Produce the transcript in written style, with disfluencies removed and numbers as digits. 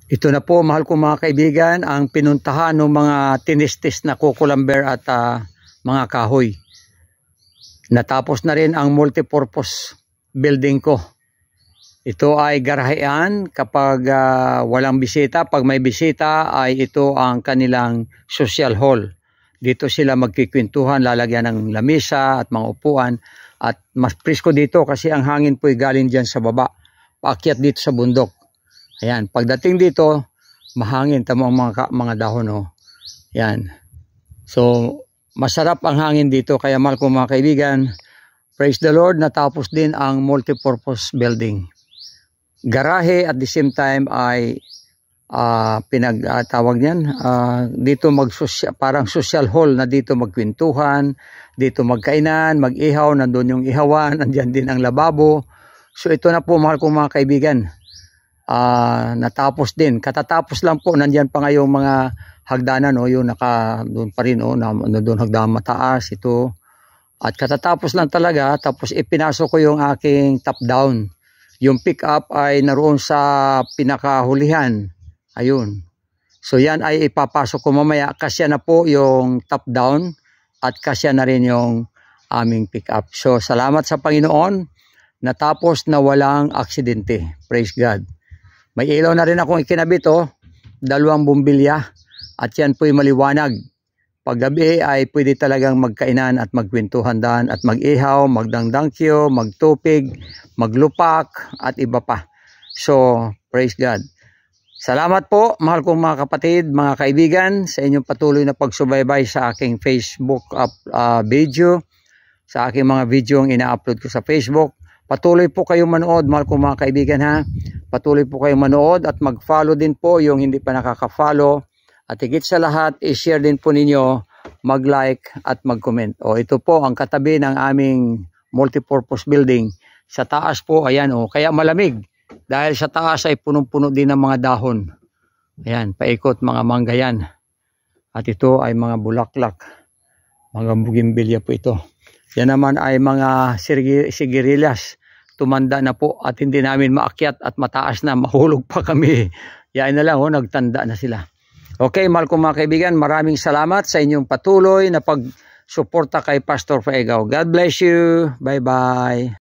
Ito na po, mahal kong mga kaibigan, ang pinuntahan ng mga tinistis na cucumber at mga kahoy. Natapos na rin ang multipurpose building ko. Ito ay garahean kapag walang bisita. Pag may bisita ay ito ang kanilang social hall. Dito sila magkikwentuhan, lalagyan ng lamesa at mga upuan. At mas presko dito kasi ang hangin po ay galing dyan sa baba. Paakyat dito sa bundok. Ayan, pagdating dito, mahangin. Tama ang mga dahon. Oh. Ayan. So, masarap ang hangin dito. Kaya mahal ko mga kaibigan, praise the Lord, natapos din ang multipurpose building. Garahe at the same time ay pinagtawag niyan. Dito parang social hall na dito magkwentuhan, dito magkainan, mag-ihaw, nandun yung ihawan, andyan din ang lababo. So, ito na po mahal ko mga kaibigan. Natapos din, katatapos lang po, nandyan pa ngayong mga hagdanan, no, yung doon pa rin, doon hagdanan mataas ito, at katatapos lang talaga. Tapos ipinasok ko yung aking top down, yung pick up ay naroon sa pinakahulihan, ayun. So yan ay ipapasok ko mamaya, kasya na po yung top down at kasya na rin yung aming pick up. So salamat sa Panginoon, natapos na walang aksidente, praise God. May ilaw na rin akong ikinabit, 2 bumbilya, at yan po'y maliwanag. Paggabi ay pwede talagang magkainan at magkwentuhan daan at mag-ihaw, magdangdangkyo, magtupig, maglupak at iba pa. So, praise God. Salamat po, mahal kong mga kapatid, mga kaibigan, sa inyong patuloy na pagsubaybay sa aking Facebook video, sa aking mga video ang ina-upload ko sa Facebook. Patuloy po kayong manood, mahal kong mga kaibigan, ha. Patuloy po kayong manood at mag-follow din po yung hindi pa nakaka-follow. At higit sa lahat, i-share din po ninyo, mag-like at mag-comment. Ito po ang katabi ng aming multipurpose building. Sa taas po, ayan, kaya malamig. Dahil sa taas ay punong-puno din ng mga dahon. Ayan, paikot mga manggayan. At ito ay mga bulaklak. Mga bugimbilya po ito. Yan naman ay mga sigirilyas. Tumanda na po at hindi namin maakyat at mataas na, mahulog pa kami. Yan na lang, nagtanda na sila. Okay, mahal kong mga kaibigan, maraming salamat sa inyong patuloy na pagsuporta kay Pastor Faegaw. God bless you. Bye-bye.